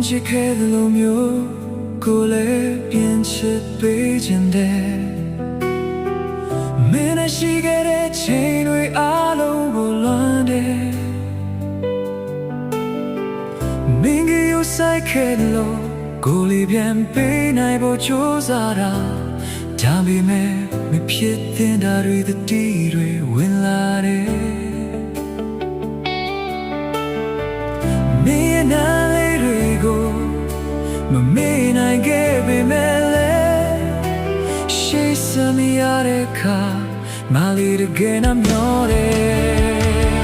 ချစ်ခဲ့သလိုမျိုးကိုလည်းပြန်ချစ်ပေးခြင်းတဲ့မင်းနဲ့ရှိခဲ့တဲ့ချိန်တွေအားလုံးကိုလွမ်းတယ်မင်းကယူဆိုင်ခဲ့လို့ကိုလေးပြန်ပေးနိုင်ဖို့ကြိုးစားတာဒါပေမဲ့မဖြစ်သင့်တာတွေတတိတွေဝင်လာတယ်မင်းရဲ့နားလေးတွေကိုမမေ့နိုင်ခဲ့ပေမဲ့လည်းရှိစမရတဲ့အခါမလေးတကယ်နှမျောတယ်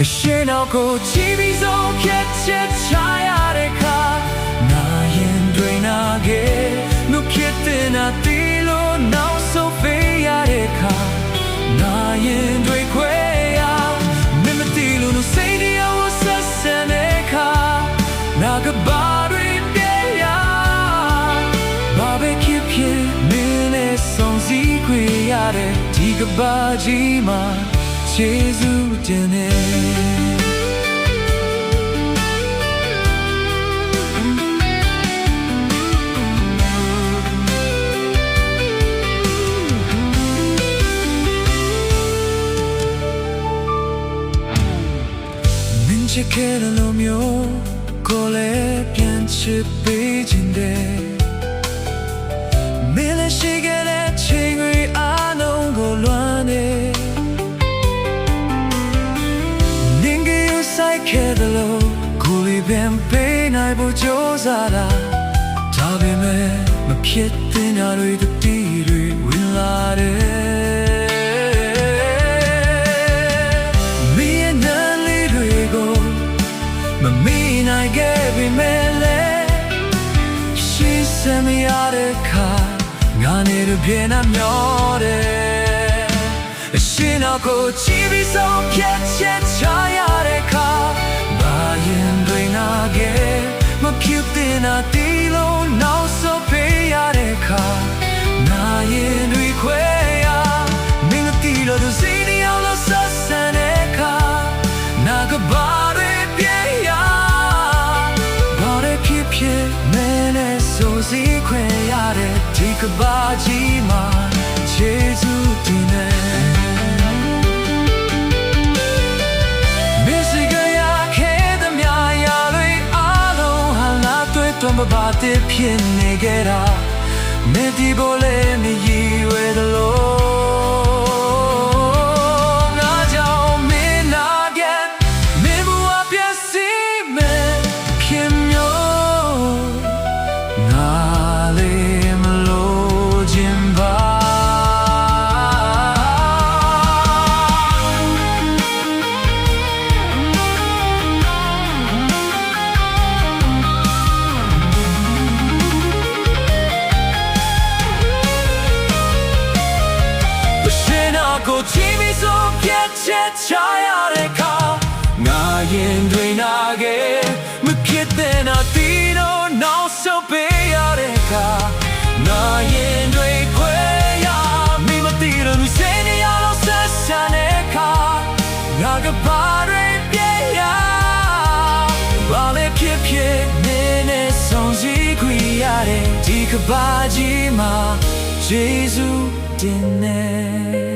အရှိနောက်ကိုချီးပြီးဆုံးဖြတ်ချက်ချရတဲ့အခါနာရင်တွေနာခဲ့မဖြစ်တဲ့နာတီလို့နောက်ဆုံးပေးရတဲ့အခါနာရင်တွေခွဲရမမတီလို့စိတ်တရားဆက်ဆံတဲ့အခါနာကဘာတွေပြေရဘာပဲဖြစ်မင်းနဲ့ဆုံးစည်းခွေရတဲ့ဒီကဘာကြီးမှာကျေးဇူးတင်တယ်ချစ်ခဲ့လို့မျိုးကိုလည်းပြန်ချစ်ပေးခြင်းတဲ့မင်းလည်းရှိခဲ့တဲ့ချိန်တွေအားလုံးကိုလွမ်းနေနင်ကယူဆိုင်ခဲ့လို့ကိုလေးပြန်ပေးနိုင်ဖို့ကြိုးစားတာဒါပေမဲ့မဖြစ်သင့်တာတွေတတိတွေဝင်လာတယ်နိုင်ခဲ့ပေမဲ့လည်းရှိစမရတဲ့အခါငါနဲ့တပြင်းနှမျောတယ်အရှိနောက်ကိုချီးပြီးဆုံးဖြတ်ချက်ချရတဲ့အခါဘာရင်တွေနာခဲ့မဖြစ်တဲ့နာတီလို့နောက်ဆုံးပေးရတဲ့အခါနာရင်တွေခွဲရမင်းတီလို့သူစိတ်ရောလို့ဆက်ဆံတဲ့အခါနာကဘာမင်းနဲ့ဆိုစီခွင့်ရတဲ့ဒီကဘာကြီးမှာကျေးဇူးတင်တယ်မစ္စကရခဲ့တဲ့မြာရတွေအားလုံးဟာလာတွေ့တော့မပါတဲ့ဖြစ်နေကြတာမဒီဘလေးမရည်ရွယ်သလိုကိုချီးပြီးဆုံးဖြတ်ချက်ချရတဲ့အခါငါရင်တွေနာခဲ့မဖြစ်တဲ့နာတီတော့နောက်ဆုံးပေးရတဲ့အခါငါရင်တွေခွဲရမိမတီလို့စိတ်နဲ့ရလို့ဆက်ဆံတဲ့အခါငါကဘာတွေပြေရဘာလဲဖြစ်နေနဲ့ဆုံးစည်းခွေရတဲ့ဒီကဘာကြီးမှာကျေးဇူးတင်တယ်